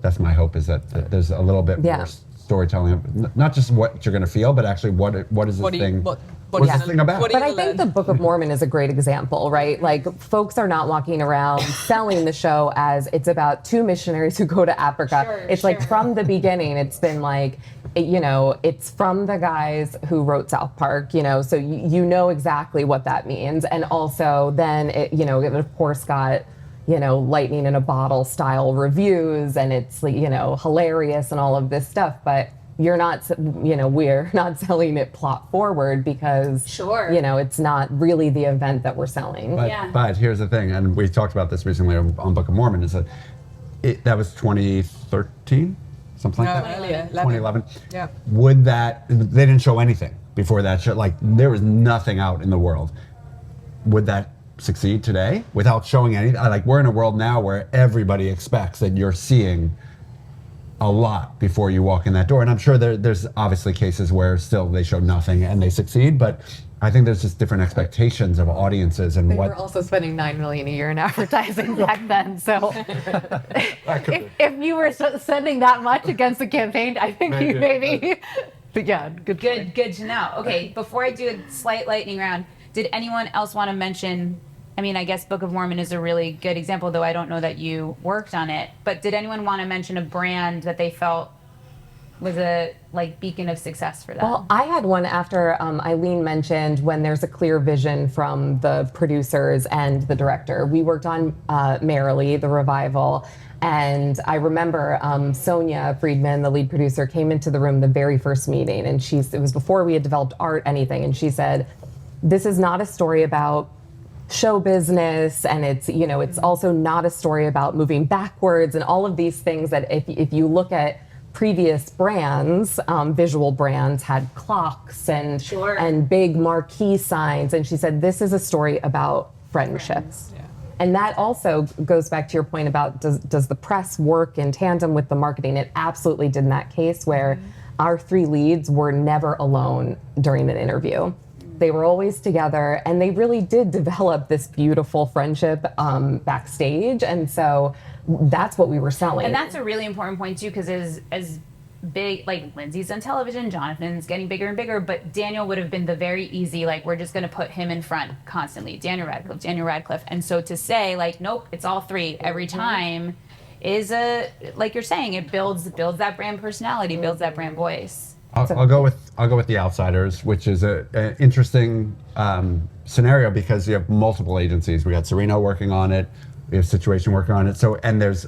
that's my hope, is that there's a little bit more storytelling, not just what you're going to feel, but actually what is this thing? What's this thing about? But I think the Book of Mormon is a great example, right? Like, folks are not walking around selling the show as it's about two missionaries who go to Africa. It's like from the beginning, it's been like, it's from the guys who wrote South Park, so you know exactly what that means. And also then it of course got lightning in a bottle style reviews, and it's hilarious and all of this stuff, but you're not, we're not selling it plot forward because, it's not really the event that we're selling. But here's the thing, and we talked about this recently on Book of Mormon, is that That was 2013, something like that. Earlier, 2011. Yeah. Would that, they didn't show anything before that show. Like, there was nothing out in the world. Would that succeed today without showing anything? Like, we're in a world now where everybody expects that you're seeing a lot before you walk in that door. And I'm sure there's obviously cases where still they show nothing and they succeed, but I think there's just different expectations of audiences and They what. were also spending $9 million a year in advertising back then. So if you were sending that much against the campaign, I think you maybe. But yeah, good to know. Okay, before I do a slight lightning round, did anyone else want to mention? I mean, I guess Book of Mormon is a really good example, though I don't know that you worked on it. But did anyone want to mention a brand that they felt was a beacon of success for them? Well, I had one after Ilene mentioned when there's a clear vision from the producers and the director. We worked on Merrily, the revival, and I remember Sonia Friedman, the lead producer, came into the room the very first meeting, and it was before we had developed art, anything, and she said, "This is not a story about show business, and it's also not a story about moving backwards and all of these things that if you look at previous brands, visual brands had clocks and big marquee signs, and she said this is a story about friendships." Yeah. And that also goes back to your point about does the press work in tandem with the marketing? It absolutely did in that case where our three leads were never alone during an interview. They were always together, and they really did develop this beautiful friendship backstage, and so that's what we were selling. And that's a really important point too, because as big, like Lindsay's on television, Jonathan's getting bigger and bigger, but Daniel would have been the very easy, we're just going to put him in front constantly. Daniel Radcliffe. And so to say, nope, it's all three every time is like you're saying, it builds that brand personality, builds that brand voice. I'll go with The Outsiders, which is an interesting scenario because you have multiple agencies. We got Serena working on it. We have Situation working on it. So, and there's,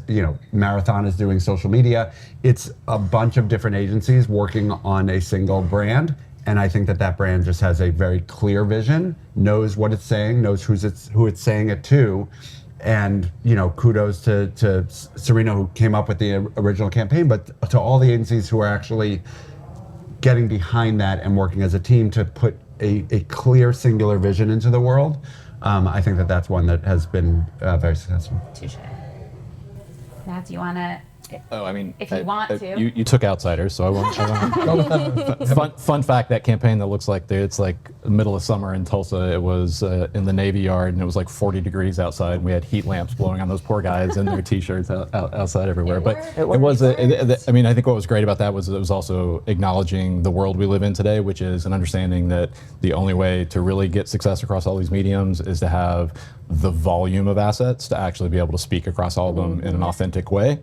Marathon is doing social media. It's a bunch of different agencies working on a single brand. And I think that brand just has a very clear vision, knows what it's saying, knows who it's saying it to. And, kudos to Serena, who came up with the original campaign, but to all the agencies who are actually getting behind that and working as a team to put a clear, singular vision into the world. I think that's one that has been very successful. Touche. Matt, do you want to? Oh, I mean, if you want to. You took Outsiders, so I won't go with that. Fun fact, that campaign that looks like it's the middle of summer in Tulsa. It was in the Navy Yard, and it was 40 degrees outside, and we had heat lamps blowing on those poor guys in their t-shirts outside everywhere. I think what was great about that was it was also acknowledging the world we live in today, which is an understanding that the only way to really get success across all these mediums is to have the volume of assets to actually be able to speak across all of them in an authentic way.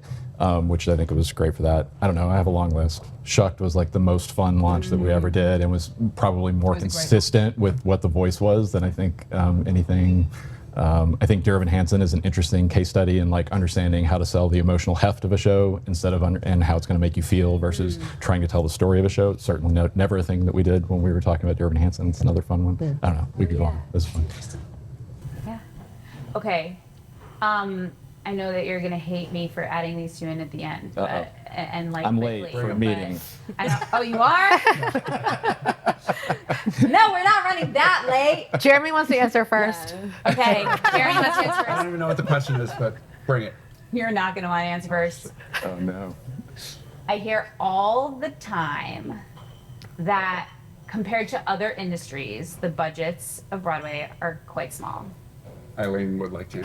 Which I think it was great for that. I don't know, I have a long list. Shucked was the most fun launch that we ever did, and was probably more consistent with what the voice was than I think anything. I think Dear Evan Hansen is an interesting case study in understanding how to sell the emotional heft of a show instead of and how it's going to make you feel versus trying to tell the story of a show. It's certainly never a thing that we did when we were talking about Dear Evan Hansen. It's another fun one. I don't know, we could go on. This is fun. Yeah. Okay. I know that you're gonna hate me for adding these two in at the end, but I'm late for a meeting. I know. Oh, you are? No, we're not running that late. Jeremy wants to answer first. Yeah. Okay, Jeremy wants to answer I don't first. even know what the question is, but bring it. You're not gonna want to answer first. Oh no. I hear all the time that compared to other industries, the budgets of Broadway are quite small. Ilene would like to.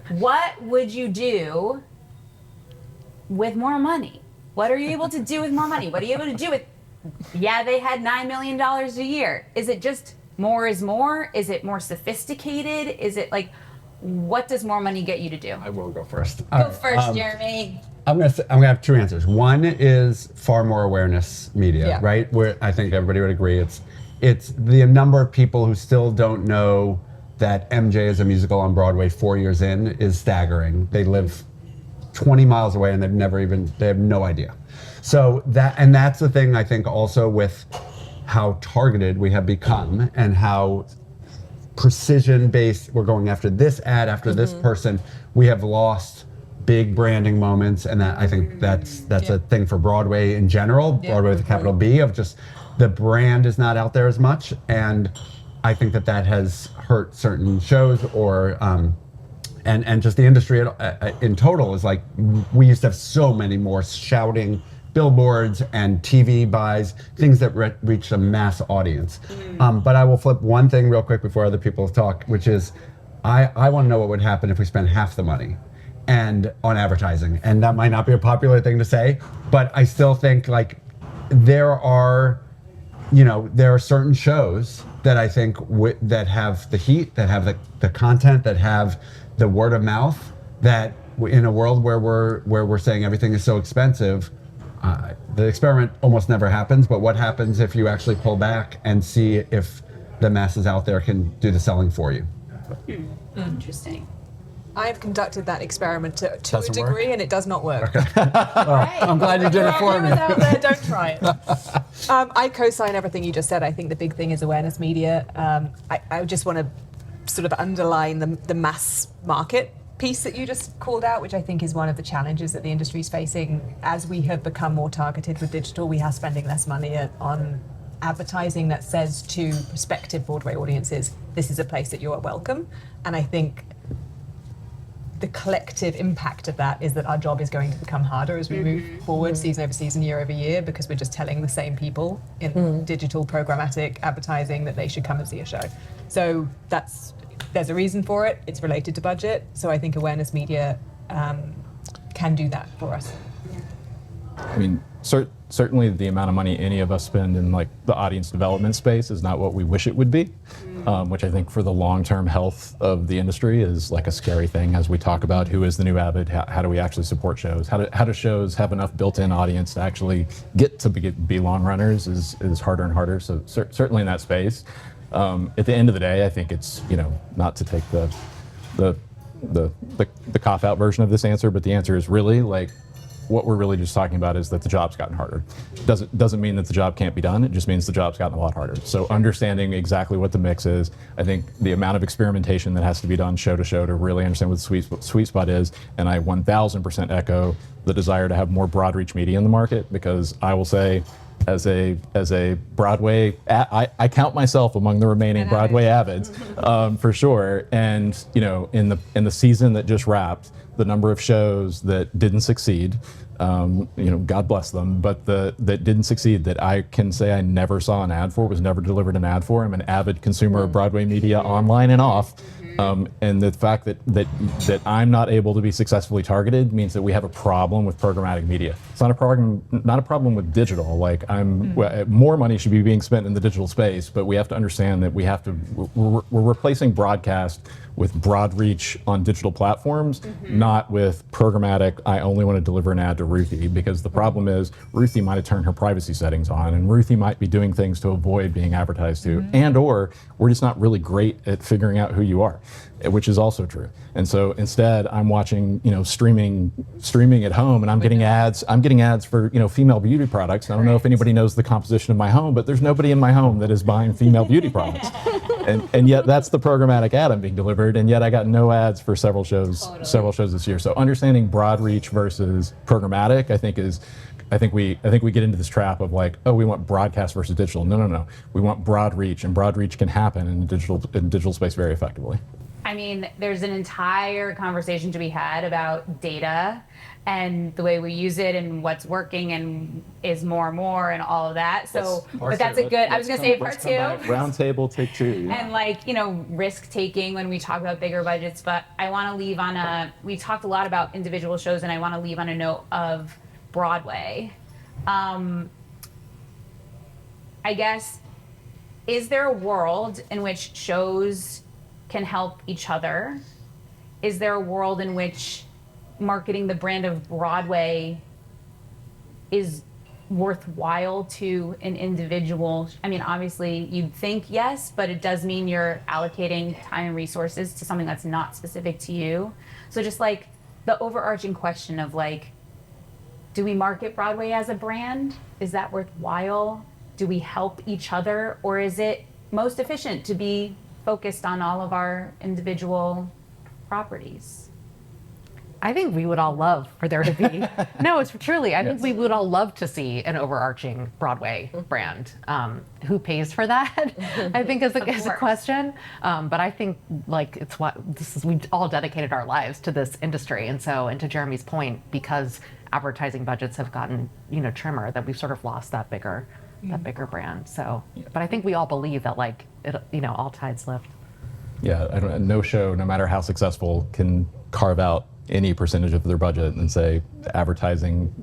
What would you do with more money? What are you able to do with more money? What are you able to do with, they had $9 million a year. Is it just more is more? Is it more sophisticated? Is it what does more money get you to do? I will go first. Go first, Jeremy. I'm gonna have two answers. One is far more awareness media, right? Where I think everybody would agree it's the number of people who still don't know that MJ is a musical on Broadway 4 years in is staggering. They live 20 miles away and they have no idea. So that's the thing I think also with how targeted we have become and how precision based, we're going after this ad after this person, we have lost big branding moments, and that I think that's a thing for Broadway in general, Broadway with a capital B, of just the brand is not out there as much, and I think that has hurt certain shows or and just the industry in total is like, we used to have so many more shouting billboards and TV buys, things that reach a mass audience. But I will flip one thing real quick before other people talk, which is I want to know what would happen if we spent half the money and on advertising. And that might not be a popular thing to say, but I still think like there are certain shows that I think that have the heat, that have the content, that have the word of mouth, that in a world where we're saying everything is so expensive, the experiment almost never happens. But what happens if you actually pull back and see if the masses out there can do the selling for you? Interesting. I've conducted that experiment to a Doesn't degree, work? and it does not work. I'm glad you did it for me. Out there, don't try it. I co-sign everything you just said. I think the big thing is awareness media. I just want to sort of underline the mass market piece that you just called out, which I think is one of the challenges that the industry is facing. As we have become more targeted with digital, we are spending less money on advertising that says to prospective Broadway audiences, this is a place that you are welcome. And I think the collective impact of that is that our job is going to become harder as we move forward, season over season, year over year, because we're just telling the same people in digital programmatic advertising that they should come and see a show. So there's a reason for it. It's related to budget. So I think awareness media can do that for us. I mean, certainly the amount of money any of us spend in like the audience development space is not what we wish it would be, which I think for the long-term health of the industry is like a scary thing as we talk about who is the new Avid, how do we actually support shows, how do shows have enough built-in audience to actually get to be long runners is harder and harder. So certainly in that space. At the end of the day, I think it's, not to take the cop-out version of this answer, but the answer is really like, what we're really just talking about is that the job's gotten harder. Doesn't mean that the job can't be done, it just means the job's gotten a lot harder. So understanding exactly what the mix is, I think the amount of experimentation that has to be done show to show to really understand what the sweet spot is, and I 1000% echo the desire to have more broad reach media in the market, because I will say, as a Broadway, I count myself among the remaining Broadway avids, for sure. And in the season that just wrapped, the number of shows that didn't succeed, God bless them, but that didn't succeed, that I can say I never saw an ad for, was never delivered an ad for. I'm an avid consumer of Broadway media, online and off. And the fact that I'm not able to be successfully targeted means that we have a problem with programmatic media. It's not a problem with digital. Like more money should be being spent in the digital space, but we have to understand that we're replacing broadcast with broad reach on digital platforms, not with programmatic, I only want to deliver an ad to Ruthie, because the problem is Ruthie might have turned her privacy settings on, and Ruthie might be doing things to avoid being advertised to, and or we're just not really great at figuring out who you are, which is also true. And so instead I'm watching, streaming at home, and I'm getting ads for, female beauty products. I don't know if anybody knows the composition of my home, but there's nobody in my home that is buying female beauty products. And yet that's the programmatic ad I'm being delivered, and yet I got no ads for several shows this year. So understanding broad reach versus programmatic, I think we get into this trap of like, oh, we want broadcast versus digital. No. We want broad reach, and broad reach can happen in digital space very effectively. I mean, there's an entire conversation to be had about data and the way we use it and what's working and is more and all of that. So, but that's a good, I was going to say part two. Round table, take two. Yeah. And risk taking when we talk about bigger budgets, but I want to leave on we talked a lot about individual shows, and I want to leave on a note of Broadway. I guess, is there a world in which shows can help each other? Is there a world in which marketing the brand of Broadway is worthwhile to an individual? I mean, obviously you'd think yes, but it does mean you're allocating time and resources to something that's not specific to you. So just like the overarching question of like, do we market Broadway as a brand? Is that worthwhile? Do we help each other? Or is it most efficient to be focused on all of our individual properties? I think we would all love for there to be. No, it's truly. I think we would all love to see an overarching Broadway brand. Who pays for that? I think is a question. But I think like it's what we've all dedicated our lives to this industry, and to Jeremy's point, because advertising budgets have gotten trimmer, that we've sort of lost that bigger brand. So, but I think we all believe that like all tides lift. Yeah, no show, no matter how successful, can carve out any percentage of their budget and say advertising,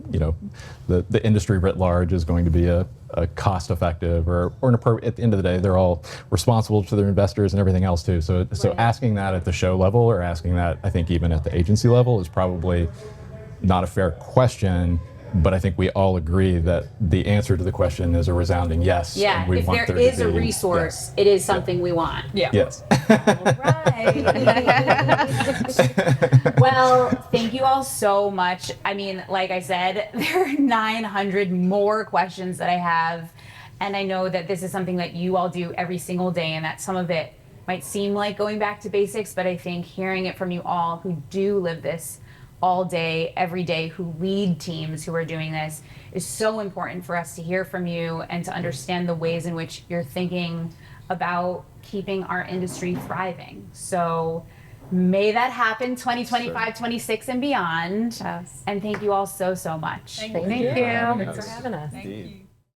the industry writ large is going to be a cost effective or an appropriate. At the end of the day, they're all responsible to their investors and everything else too. So asking that at the show level, or asking that, I think, even at the agency level, is probably not a fair question. But I think we all agree that the answer to the question is a resounding yes. Yeah, and we if want there to is a be- resource, it is something we want. Yeah. Yes. Right. Well, thank you all so much. I mean, like I said, there are 900 more questions that I have. And I know that this is something that you all do every single day, and that some of it might seem like going back to basics, but I think hearing it from you all who do live this all day, every day, who lead teams who are doing this, is so important for us to hear from you and to understand the ways in which you're thinking about keeping our industry thriving. So may that happen 2025, 26 and beyond. Yes. And thank you all so much. Thank Thank you. Thanks for having us. Thank you.